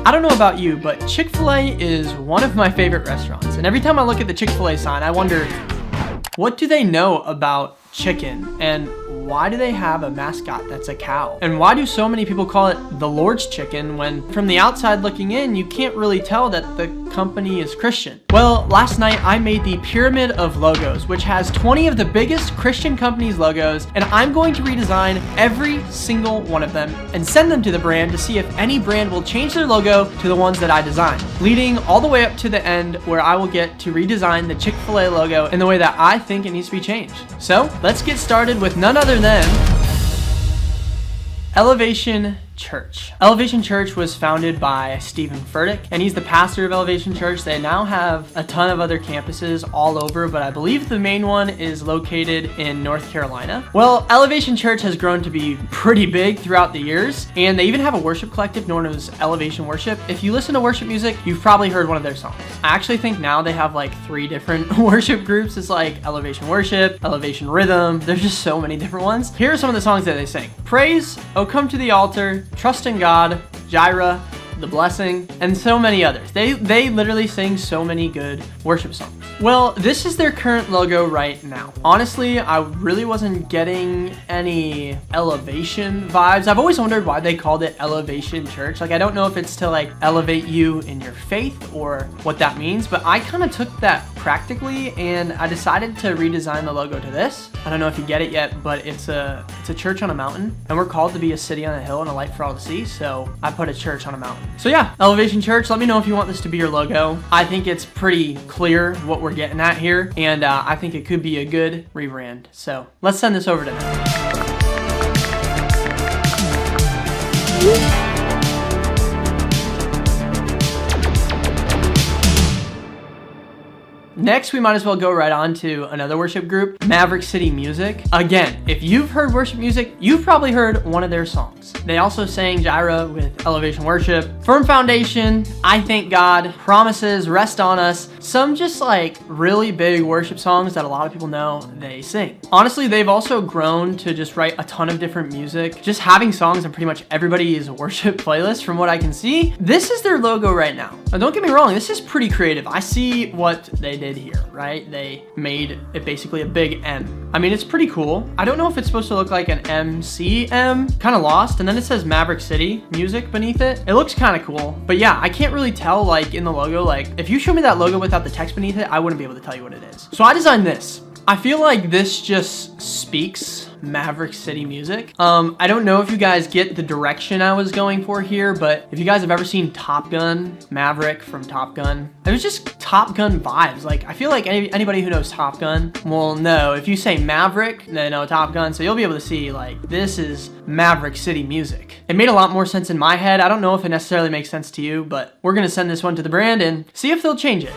I don't know about you, but Chick-fil-A is one of my favorite restaurants. And every time I look at the Chick-fil-A sign, I wonder, what do they know about chicken? And why do they have a mascot that's a cow? And why do so many people call it the Lord's Chicken when from the outside looking in, you can't really tell that the company is Christian? Well, last night I made the pyramid of logos, which has 20 of the biggest Christian companies' logos, and I'm going to redesign every single one of them and send them to the brand to see if any brand will change their logo to the ones that I designed, leading all the way up to the end where I will get to redesign the Chick-fil-A logo in the way that I think it needs to be changed. So let's get started with none other than Elevation Church. Elevation Church was founded by Stephen Furtick, and he's the pastor of Elevation Church. They now have a ton of other campuses all over, but I believe the main one is located in North Carolina. Well, Elevation Church has grown to be pretty big throughout the years, and they even have a worship collective known as Elevation Worship. If you listen to worship music, you've probably heard one of their songs. I actually think now they have like 3 different worship groups. It's like Elevation Worship, Elevation Rhythm. There's just so many different ones. Here are some of the songs that they sing. Praise, Oh Come to the Altar, Trust in God, Jireh, The Blessing, and so many others. They literally sing so many good worship songs. Well, this is their current logo right now. Honestly, I really wasn't getting any elevation vibes. I've always wondered why they called it Elevation Church. Like, I don't know if it's to like elevate you in your faith or what that means, but I kind of took that practically and I decided to redesign the logo to this. I don't know if you get it yet, but it's a church on a mountain, and we're called to be a city on a hill and a light for all to see, so I put a church on a mountain. So yeah, Elevation Church, let me know if you want this to be your logo. I think it's pretty clear what we're getting at here, and I think it could be a good rebrand. So let's send this over to them. Next, we might as well go right on to another worship group, Maverick City Music. Again, if you've heard worship music, you've probably heard one of their songs. They also sang Jireh with Elevation Worship, Firm Foundation, I Thank God, Promises, Rest on Us, some just like really big worship songs that a lot of people know they sing. Honestly, they've also grown to just write a ton of different music, just having songs in pretty much everybody's worship playlist from what I can see. This is their logo right now. Now, don't get me wrong, this is pretty creative. I see what they did here, right? They made it basically a big M. I mean, it's pretty cool. I don't know if it's supposed to look like an MCM, kind of lost. And then it says Maverick City Music beneath it. It looks kind of cool, but yeah, I can't really tell like in the logo, like if you show me that logo without the text beneath it, I wouldn't be able to tell you what it is. So I designed this. I feel like this just speaks Maverick City Music. I don't know if you guys get the direction I was going for here, but if you guys have ever seen Top Gun, Maverick from Top Gun, it was just Top Gun vibes. Like, I feel like anybody who knows Top Gun will know. If you say Maverick, they know Top Gun, so you'll be able to see, like, this is Maverick City Music. It made a lot more sense in my head. I don't know if it necessarily makes sense to you, but we're gonna send this one to the brand and see if they'll change it.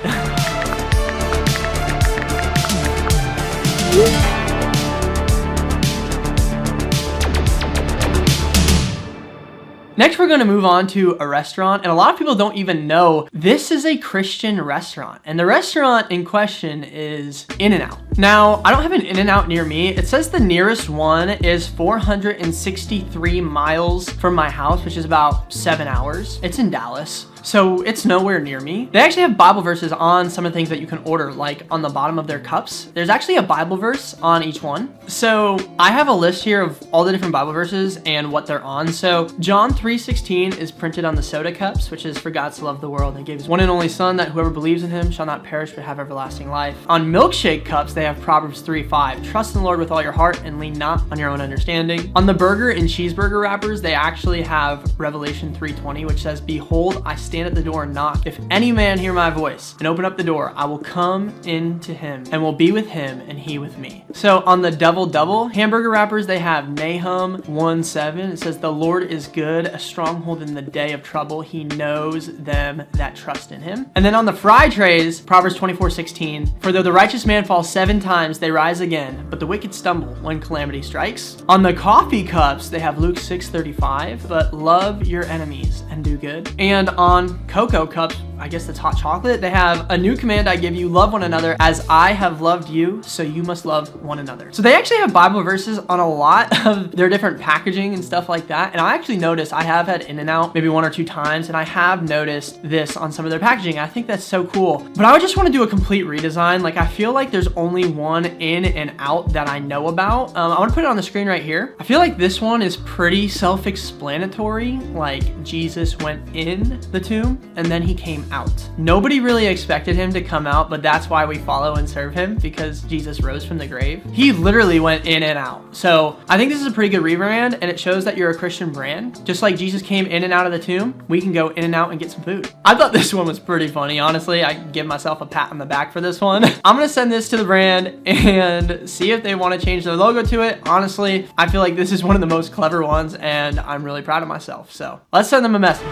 Next, we're going to move on to a restaurant, and a lot of people don't even know this is a Christian restaurant, and the restaurant in question is In-N-Out. Now, I don't have an In-N-Out near me. It says the nearest one is 463 miles from my house, which is about 7 hours. It's in Dallas, so it's nowhere near me. They actually have Bible verses on some of the things that you can order, like on the bottom of their cups. There's actually a Bible verse on each one. So I have a list here of all the different Bible verses and what they're on. So John 3:16 is printed on the soda cups, which is for God to love the world and gave his one and only son that whoever believes in him shall not perish but have everlasting life. On milkshake cups, they have Proverbs 3:5. Trust in the Lord with all your heart and lean not on your own understanding. On the burger and cheeseburger wrappers, they actually have Revelation 3:20, which says, behold, I stand at the door and knock. If any man hear my voice and open up the door, I will come into him and will be with him and he with me. So on the double hamburger wrappers, they have Nahum 1:7. It says, the Lord is good, a stronghold in the day of trouble. He knows them that trust in him. And then on the fry trays, Proverbs 24:16, for though the righteous man falls 7 times, they rise again, but the wicked stumble when calamity strikes. On the coffee cups, they have Luke 6:35, but love your enemies and do good. And on cocoa cups, I guess that's hot chocolate. They have a new command I give you, love one another as I have loved you, so you must love one another. So they actually have Bible verses on a lot of their different packaging and stuff like that. And I actually noticed, I have had In-N-Out maybe 1 or 2 times, and I have noticed this on some of their packaging. I think that's so cool. But I would just want to do a complete redesign. Like, I feel like there's only one In and Out that I know about. I want to put it on the screen right here. I feel like this one is pretty self-explanatory. Like, Jesus went in the tomb and then he came out. Nobody really expected him to come out, but that's why we follow and serve him, because Jesus rose from the grave. He literally went in and out. So I think this is a pretty good rebrand, and it shows that you're a Christian brand. Just like Jesus came in and out of the tomb, we can go in and out and get some food. I thought this one was pretty funny, honestly. I give myself a pat on the back for this one. I'm gonna send this to the brand and see if they want to change their logo to it. Honestly, I feel like this is one of the most clever ones, and I'm really proud of myself. So let's send them a message.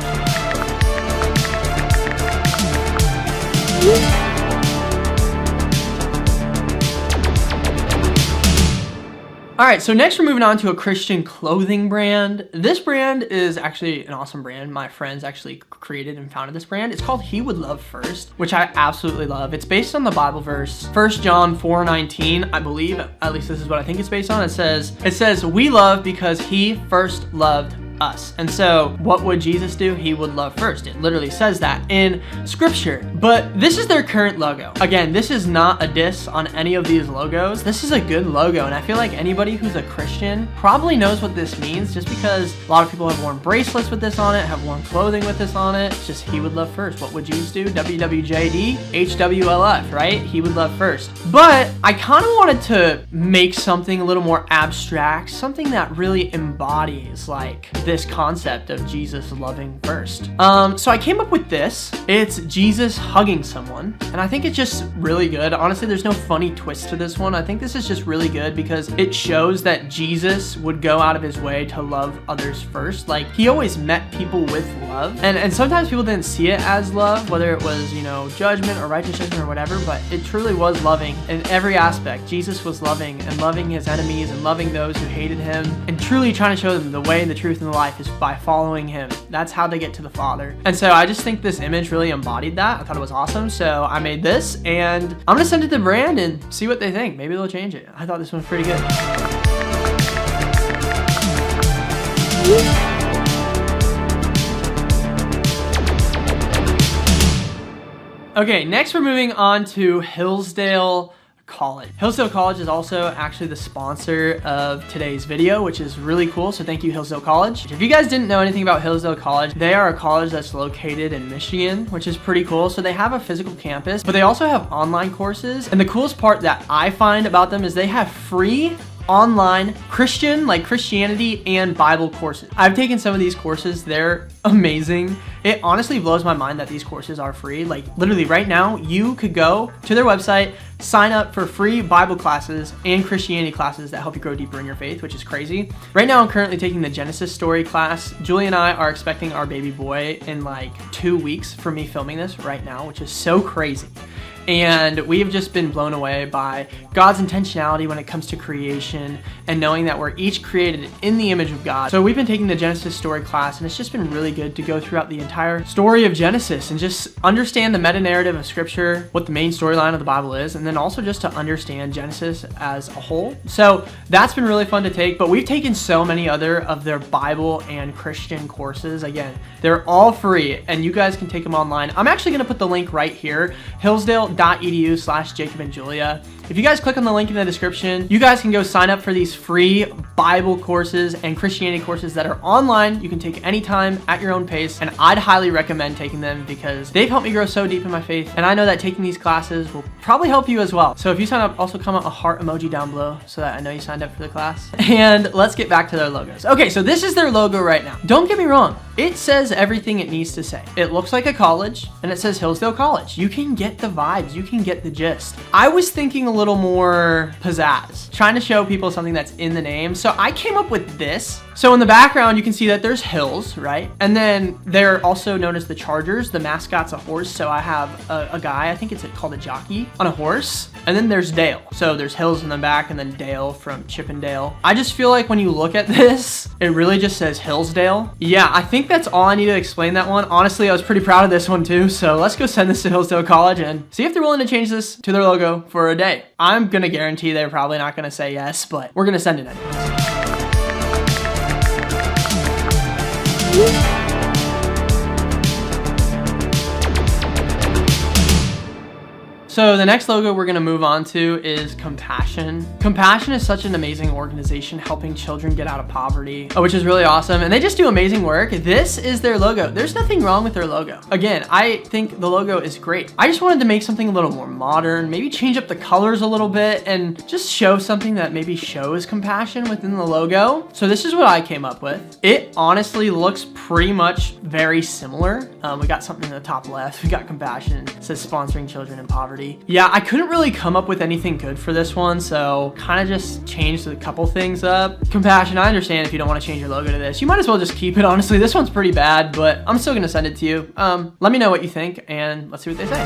All right, so next we're moving on to a Christian clothing brand. This brand is actually an awesome brand. My friends actually created and founded this brand. It's called He Would Love First, which I absolutely love. It's based on the Bible verse, 1 John 4:19, I believe. At least this is what I think it's based on. It says, we love because he first loved us. And so what would Jesus do? He would love first. It literally says that in scripture. But this is their current logo. Again, this is not a diss on any of these logos. This is a good logo, and I feel like anybody who's a Christian probably knows what this means, just because a lot of people have worn bracelets with this on it, have worn clothing with this on it. It's just he would love first. What would Jesus do? WWJD, HWLF, right? He would love first. But I kind of wanted to make something a little more abstract, something that really embodies like this concept of Jesus loving first. So I came up with this. It's Jesus hugging someone, and I think it's just really good. Honestly, there's no funny twist to this one. I think this is just really good because it shows that Jesus would go out of his way to love others first. Like, he always met people with love, and sometimes people didn't see it as love, whether it was, you know, judgment or righteous judgment or whatever, but it truly was loving in every aspect. Jesus was loving, and loving his enemies and loving those who hated him, and truly trying to show them the way and the truth and the life is by following him. That's how they get to the Father. And so I just think this image really embodied that. I thought it was awesome. So I made this, and I'm gonna send it to the brand and see what they think. Maybe they'll change it. I thought this one was pretty good. Okay, next we're moving on to Hillsdale College. Hillsdale College is also actually the sponsor of today's video, which is really cool. So thank you, Hillsdale College. If you guys didn't know anything about Hillsdale College, they are a college that's located in Michigan, which is pretty cool. So they have a physical campus, but they also have online courses. And the coolest part that I find about them is they have free online Christian, like Christianity and Bible courses. I've taken some of these courses. They're amazing. It honestly blows my mind that these courses are free. Like, literally right now, you could go to their website, sign up for free Bible classes and Christianity classes that help you grow deeper in your faith, which is crazy. Right now, I'm currently taking the Genesis story class. Julie and I are expecting our baby boy in like 2 weeks for me filming this right now, which is so crazy. And we've just been blown away by God's intentionality when it comes to creation and knowing that we're each created in the image of God. So we've been taking the Genesis story class, and it's just been really good to go throughout the entire story of Genesis and just understand the meta narrative of scripture, what the main storyline of the Bible is, and then also just to understand Genesis as a whole. So that's been really fun to take, but we've taken so many other of their Bible and Christian courses. Again, they're all free and you guys can take them online. I'm actually gonna put the link right here, hillsdale.edu/Jacob and Julia. If you guys click on the link in the description, you guys can go sign up for these free Bible courses and Christianity courses that are online. You can take anytime at your own pace, and I'd highly recommend taking them because they've helped me grow so deep in my faith, and I know that taking these classes will probably help you as well. So if you sign up, also comment a heart emoji down below so that I know you signed up for the class. And let's get back to their logos. Okay, so this is their logo right now. Don't get me wrong, it says everything it needs to say. It looks like a college, and it says Hillsdale College. You can get the vibes, you can get the gist. I was thinking a little more pizzazz, trying to show people something that's in the name. So I came up with this. So in the background, you can see that there's hills, right? And then they're also known as the Chargers. The mascot's a horse. So I have a guy, I think it's called a jockey, on a horse. And then there's Dale. So there's hills in the back and then Dale from Chip and Dale. I just feel like when you look at this, it really just says Hillsdale. Yeah, I think that's all I need to explain that one. Honestly, I was pretty proud of this one too. So let's go send this to Hillsdale College and see if they're willing to change this to their logo for a day. I'm gonna guarantee they're probably not gonna say yes, but we're gonna send it anyways. So the next logo we're gonna move on to is Compassion. Compassion is such an amazing organization helping children get out of poverty, which is really awesome. And they just do amazing work. This is their logo. There's nothing wrong with their logo. Again, I think the logo is great. I just wanted to make something a little more modern, maybe change up the colors a little bit and just show something that maybe shows compassion within the logo. So this is what I came up with. It honestly looks pretty much very similar. We got something in the top left. We got Compassion. It says sponsoring children in poverty. Yeah, I couldn't really come up with anything good for this one, so kind of just changed a couple things up. Compassion, I understand if you don't want to change your logo to this. You might as well just keep it, honestly. This one's pretty bad, but I'm still gonna send it to you. Let me know what you think, and let's see what they say.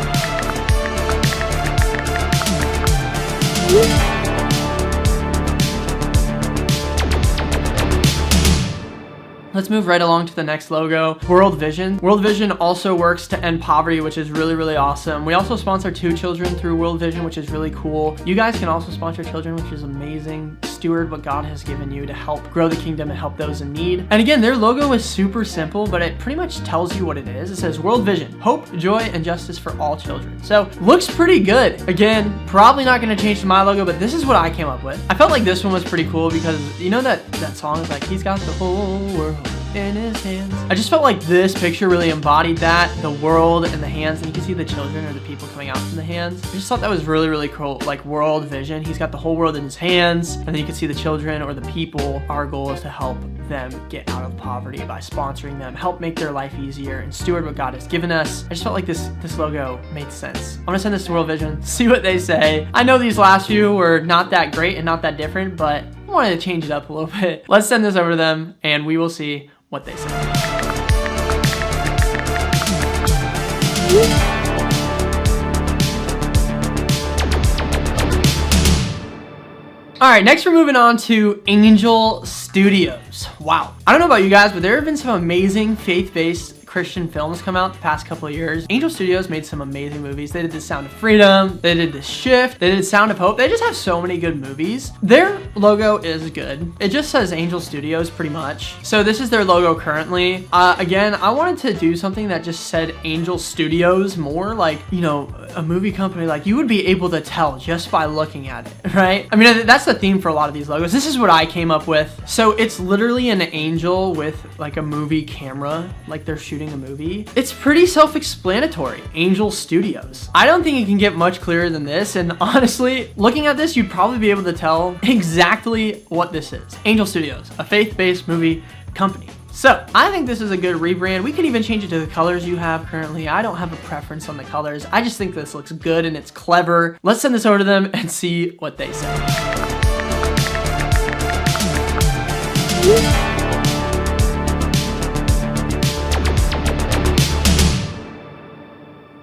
Let's move right along to the next logo, World Vision. World Vision also works to end poverty, which is really, really awesome. We also sponsor 2 children through World Vision, which is really cool. You guys can also sponsor children, which is amazing. Steward what God has given you to help grow the kingdom and help those in need. And again, their logo is super simple, but it pretty much tells you what it is. It says World Vision, hope, joy, and justice for all children. So looks pretty good. Again, probably not gonna change to my logo, but this is what I came up with. I felt like this one was pretty cool because you know that song is like, he's got the whole world in his hands. I just felt like this picture really embodied that, the world and the hands, and you can see the children or the people coming out from the hands. I just thought that was really, really cool, like World Vision. He's got the whole world in his hands, and then you can see the children or the people. Our goal is to help them get out of poverty by sponsoring them, help make their life easier, and steward what God has given us. I just felt like this logo made sense. I'm gonna send this to World Vision, see what they say. I know these last few were not that great and not that different, but I wanted to change it up a little bit. Let's send this over to them, and we will see what they say. All right, next we're moving on to Angel Studios. Wow. I don't know about you guys, but there have been some amazing faith-based Christian films come out the past couple of years. Angel Studios made some amazing movies. They did The Sound of Freedom, they did The Shift, they did Sound of Hope. They just have so many good movies. Their logo is good. It just says Angel Studios pretty much. So this is their logo currently. Again, I wanted to do something that just said Angel Studios more, like, you know, a movie company, like you would be able to tell just by looking at it, right? I mean, that's the theme for a lot of these logos. This is what I came up with. So it's literally an angel with like a movie camera, like they're shooting a movie. It's pretty self-explanatory. Angel Studios. I don't think it can get much clearer than this, and honestly, looking at this, you'd probably be able to tell exactly what this is. Angel Studios, a faith-based movie company. So I think this is a good rebrand. We could even change it to the colors you have currently. I don't have a preference on the colors. I just think this looks good and it's clever. Let's send this over to them and see what they say.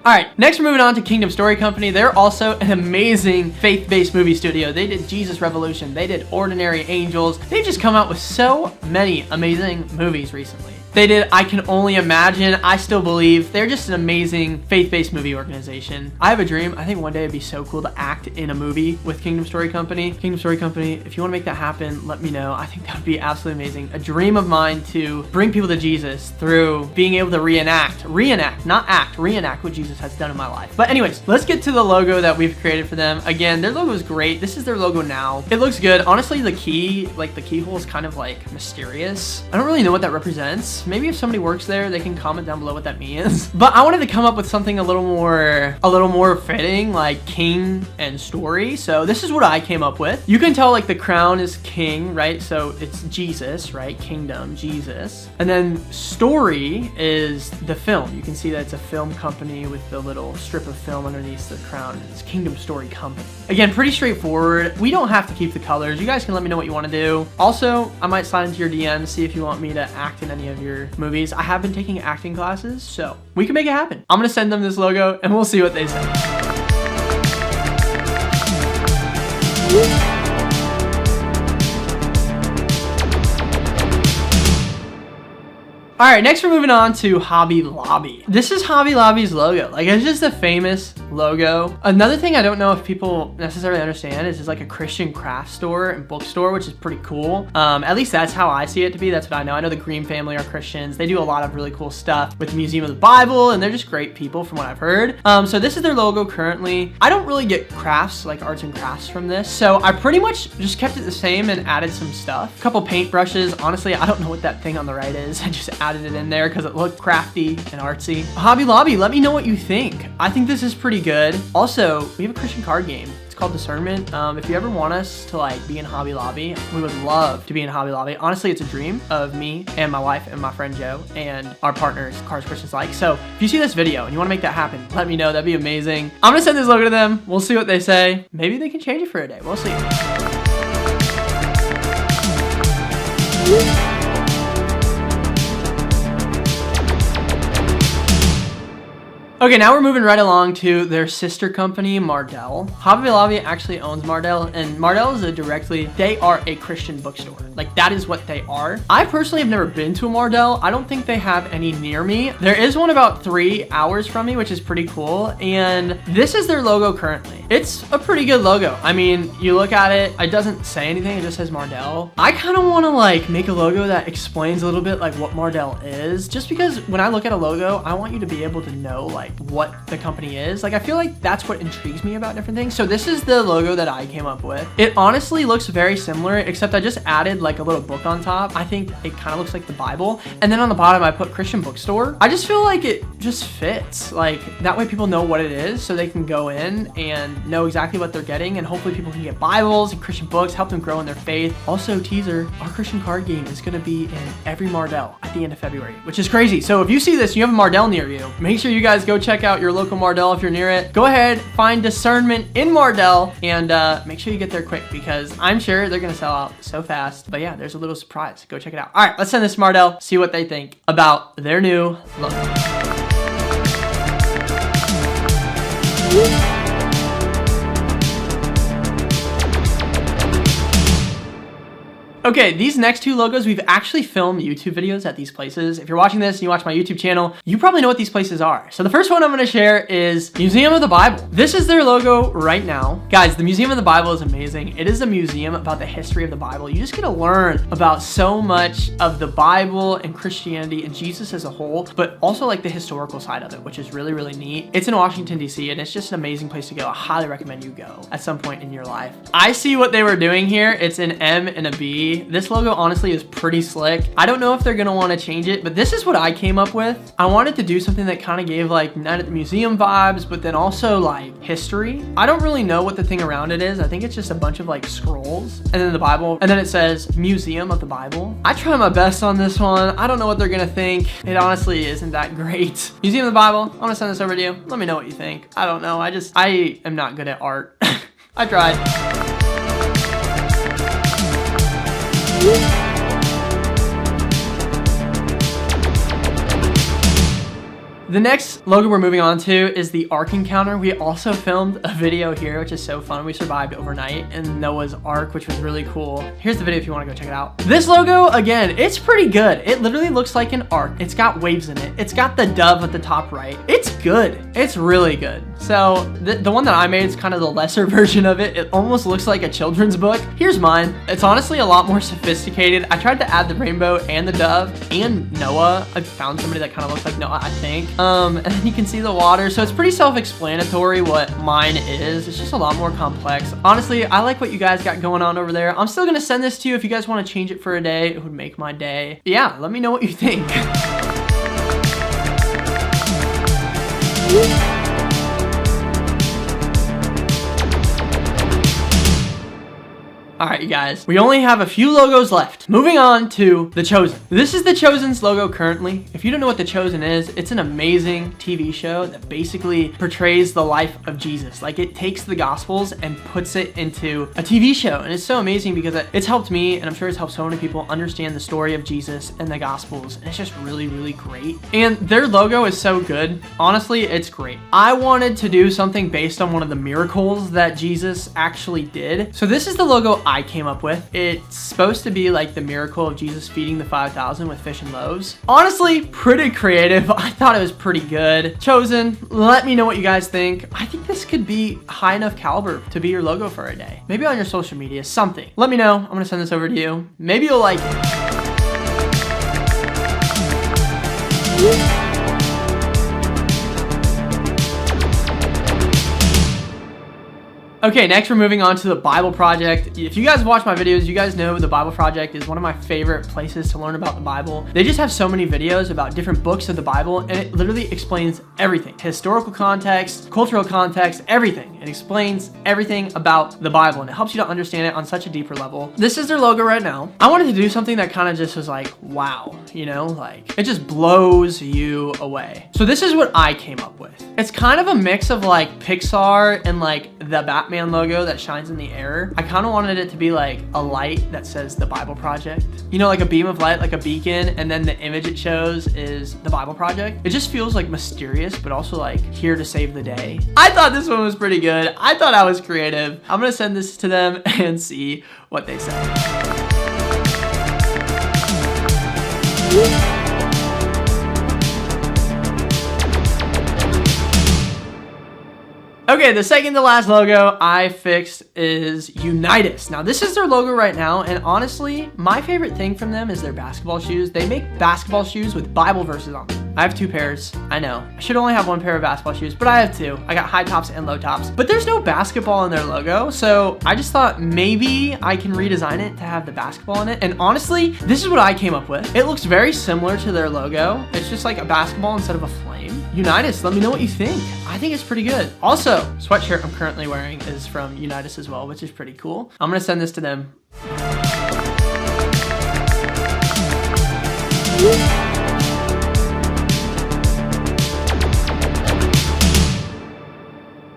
All right, next we're moving on to Kingdom Story Company. They're also an amazing faith-based movie studio. They did Jesus Revolution. They did Ordinary Angels. They've just come out with so many amazing movies recently. They did I Can Only Imagine, I Still Believe. They're just an amazing faith-based movie organization. I have a dream. I think one day it'd be so cool to act in a movie with Kingdom Story Company. Kingdom Story Company, if you want to make that happen, let me know. I think that would be absolutely amazing. A dream of mine to bring people to Jesus through being able to reenact, not act, reenact what Jesus has done in my life. But anyways, let's get to the logo that we've created for them. Again, their logo is great. This is their logo now. It looks good. Honestly, the key, like the keyhole is kind of like mysterious. I don't really know what that represents. guess. Maybe if somebody works there, they can comment down below what that means. But I wanted to come up with something a little more fitting, like king and story. So this is what I came up with. You can tell like the crown is king, right? So it's Jesus, right? Kingdom, Jesus. And then story is the film. You can see that it's a film company with the little strip of film underneath the crown. It's Kingdom Story Company. Again, pretty straightforward. We don't have to keep the colors. You guys can let me know what you want to do. Also, I might slide into your DMs, see if you want me to act in any of your movies. I have been taking acting classes, so we can make it happen. I'm gonna send them this logo and we'll see what they say. All right, next we're moving on to Hobby Lobby. This is Hobby Lobby's logo. Like, it's just a famous logo. Another thing I don't know if people necessarily understand is it's like a Christian craft store and bookstore, which is pretty cool. At least that's how I see it to be. That's what I know. I know the Green family are Christians. They do a lot of really cool stuff with the Museum of the Bible, and they're just great people from what I've heard. So this is their logo currently. I don't really get crafts, like arts and crafts from this. So I pretty much just kept it the same and added some stuff. A couple paint brushes. Honestly, I don't know what that thing on the right is. I just added it in there because it looked crafty and artsy. Hobby Lobby, let me know what you think. I think this is pretty good. Also, we have a Christian card game. It's called Discernment. If you ever want us to like be in Hobby Lobby, we would love to be in Hobby Lobby. Honestly, it's a dream of me and my wife and my friend Joe and our partners, Cars Christians Like. So if you see this video and you want to make that happen, let me know. That'd be amazing. I'm gonna send this logo to them. We'll see what they say. Maybe they can change it for a day. We'll see. Okay, now we're moving right along to their sister company, Mardel. Hobby Lobby actually owns Mardel, and Mardel is they are a Christian bookstore. Like, that is what they are. I personally have never been to a Mardel. I don't think they have any near me. There is one about 3 hours from me, which is pretty cool, and this is their logo currently. It's a pretty good logo. I mean, you look at it, it doesn't say anything, it just says Mardel. I kind of want to like make a logo that explains a little bit like what Mardel is, just because when I look at a logo, I want you to be able to know like what the company is. Like, I feel like that's what intrigues me about different things. So this is the logo that I came up with. It honestly looks very similar, except I just added like a little book on top. I think it kind of looks like the Bible. And then on the bottom, I put Christian bookstore. I just feel like it just fits. Like, that way people know what it is, so they can go in and know exactly what they're getting. And hopefully people can get Bibles and Christian books, help them grow in their faith. Also, teaser, our Christian card game is gonna be in every Mardel at the end of February, which is crazy. So if you see this, you have a Mardel near you, make sure you guys go check out your local Mardel if you're near it. Go ahead, find Discernment in Mardel, and make sure you get there quick because I'm sure they're gonna sell out so fast. But yeah, there's a little surprise. Go check it out. All right, let's send this to Mardel, see what they think about their new logo. Okay, these next two logos, we've actually filmed YouTube videos at these places. If you're watching this and you watch my YouTube channel, you probably know what these places are. So the first one I'm gonna share is Museum of the Bible. This is their logo right now. Guys, the Museum of the Bible is amazing. It is a museum about the history of the Bible. You just get to learn about so much of the Bible and Christianity and Jesus as a whole, but also like the historical side of it, which is really, really neat. It's in Washington, DC, and it's just an amazing place to go. I highly recommend you go at some point in your life. I see what they were doing here. It's an M and a B. This logo honestly is pretty slick. I don't know if they're gonna want to change it, but this is what I came up with. I wanted to do something that kind of gave like Night at the Museum vibes, but then also like history. I don't really know what the thing around it is. I think it's just a bunch of like scrolls and then the Bible, and then it says Museum of the Bible. I try my best on this one. I don't know what they're gonna think. It honestly isn't that great. Museum of the Bible, I'm gonna send this over to you. Let me know what you think. I don't know. I am not good at art. I tried. The next logo we're moving on to is the Ark Encounter. We also filmed a video here, which is so fun. We survived overnight in Noah's Ark, which was really cool. Here's the video if you want to go check it out. This logo, again, it's pretty good. It literally looks like an ark. It's got waves in it. It's got the dove at the top right. It's good. It's really good. So the one that I made is kind of the lesser version of it. It almost looks like a children's book. Here's mine. It's honestly a lot more sophisticated. I tried to add the rainbow and the dove and Noah. I found somebody that kind of looks like Noah, I think. And then you can see the water. So it's pretty self-explanatory what mine is. It's just a lot more complex. Honestly, I like what you guys got going on over there. I'm still gonna send this to you. If you guys want to change it for a day, it would make my day. Yeah, let me know what you think. All right, you guys, we only have a few logos left. Moving on to The Chosen. This is The Chosen's logo currently. If you don't know what The Chosen is, it's an amazing TV show that basically portrays the life of Jesus. Like, it takes the Gospels and puts it into a TV show. And it's so amazing because it's helped me, and I'm sure it's helped so many people understand the story of Jesus and the Gospels. And it's just really, really great. And their logo is so good. Honestly, it's great. I wanted to do something based on one of the miracles that Jesus actually did. So this is the logo I came up with. It's supposed to be like the miracle of Jesus feeding the 5,000 with fish and loaves. Honestly, pretty creative. I thought it was pretty good. Chosen, let me know what you guys think. I think this could be high enough caliber to be your logo for a day. Maybe on your social media, something. Let me know. I'm gonna send this over to you. Maybe you'll like it. Okay, next we're moving on to the Bible Project. If you guys watch my videos, you guys know the Bible Project is one of my favorite places to learn about the Bible. They just have so many videos about different books of the Bible, and it literally explains everything. Historical context, cultural context, everything. It explains everything about the Bible, and it helps you to understand it on such a deeper level. This is their logo right now. I wanted to do something that kind of just was like, wow, you know, like it just blows you away. So this is what I came up with. It's kind of a mix of like Pixar and like the Batman logo that shines in the air. I kind of wanted it to be like a light that says the Bible Project. You know, like a beam of light, like a beacon, and then the image it shows is the Bible Project. It just feels like mysterious, but also like here to save the day. I thought this one was pretty good. I thought I was creative. I'm gonna send this to them and see what they say. Okay, the second to last logo I fixed is Unitus. Now, this is their logo right now, and honestly, my favorite thing from them is their basketball shoes. They make basketball shoes with Bible verses on them. I have 2 pairs. I know. I should only have 1 pair of basketball shoes, but I have 2. I got high tops and low tops. But there's no basketball in their logo, so I just thought maybe I can redesign it to have the basketball in it. And honestly, this is what I came up with. It looks very similar to their logo. It's just like a basketball instead of a flame. Unitus, let me know what you think. I think it's pretty good. Also, sweatshirt I'm currently wearing is from Unitus as well, which is pretty cool. I'm gonna send this to them.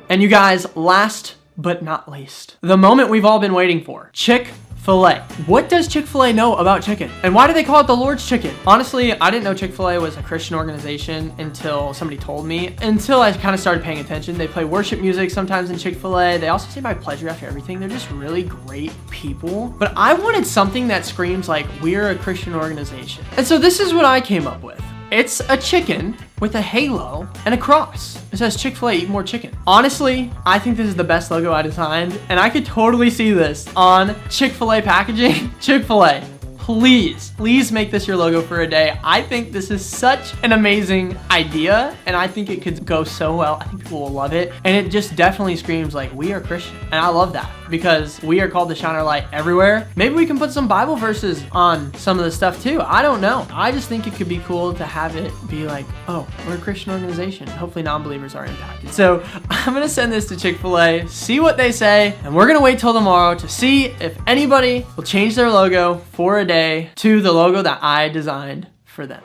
And you guys, last but not least, the moment we've all been waiting for, Chick-fil-A. What does Chick-fil-A know about chicken? And why do they call it the Lord's Chicken? Honestly, I didn't know Chick-fil-A was a Christian organization until somebody told me, until I kind of started paying attention. They play worship music sometimes in Chick-fil-A. They also say my pleasure after everything. They're just really great people. But I wanted something that screams like, we're a Christian organization. And so this is what I came up with. It's a chicken with a halo and a cross. It says Chick-fil-A, eat more chicken. Honestly, I think this is the best logo I designed, and I could totally see this on Chick-fil-A packaging. Chick-fil-A, please make this your logo for a day. I think this is such an amazing idea, and I think it could go so well. I think people will love it, and it just definitely screams like, we are Christian. And I love that because we are called to shine our light everywhere. Maybe we can put some Bible verses on some of the stuff too. I don't know. I just think it could be cool to have it be like, oh, we're a Christian organization. Hopefully non-believers are impacted. So I'm gonna send this to Chick-fil-A, see what they say, and we're gonna wait till tomorrow to see if anybody will change their logo for a day to the logo that I designed for them.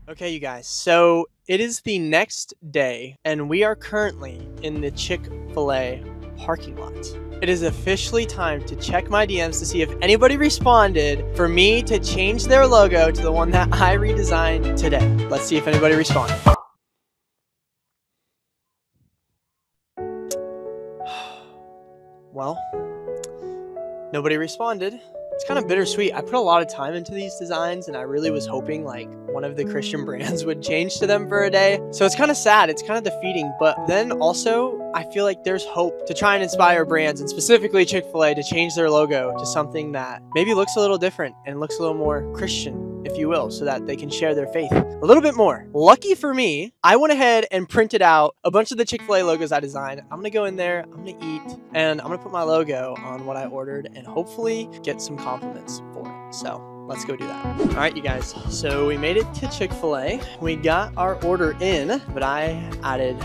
Okay, you guys, so it is the next day, and we are currently in the Chick-fil-A parking lot. It is officially time to check my DMs to see if anybody responded for me to change their logo to the one that I redesigned today. Let's see if anybody responded. Well, nobody responded. It's kind of bittersweet. I put a lot of time into these designs, and I really was hoping like one of the Christian brands would change to them for a day. So it's kind of sad. It's kind of defeating. But then also, I feel like there's hope to try and inspire brands, and specifically Chick-fil-A, to change their logo to something that maybe looks a little different and looks a little more Christian, if you will, so that they can share their faith a little bit more. Lucky for me, I went ahead and printed out a bunch of the Chick-fil-A logos I designed. I'm gonna go in there, I'm gonna eat, and I'm gonna put my logo on what I ordered and hopefully get some compliments for it. So let's go do that. All right, you guys, so we made it to Chick-fil-A. We got our order in, but I added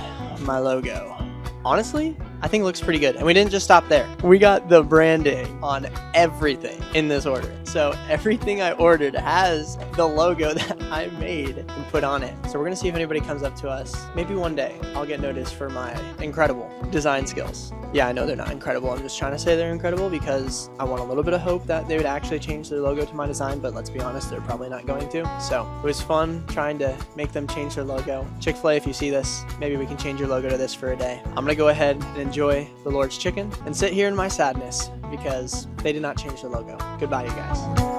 my logo. Honestly, I think it looks pretty good. And we didn't just stop there. We got the branding on everything in this order. So everything I ordered has the logo that I made and put on it. So we're gonna see if anybody comes up to us. Maybe one day I'll get noticed for my incredible design skills. Yeah, I know they're not incredible. I'm just trying to say they're incredible because I want a little bit of hope that they would actually change their logo to my design, but let's be honest, they're probably not going to. So it was fun trying to make them change their logo. Chick-fil-A, if you see this, maybe we can change your logo to this for a day. I'm gonna go ahead and enjoy the Lord's chicken and sit here in my sadness because they did not change their logo. Goodbye, you guys.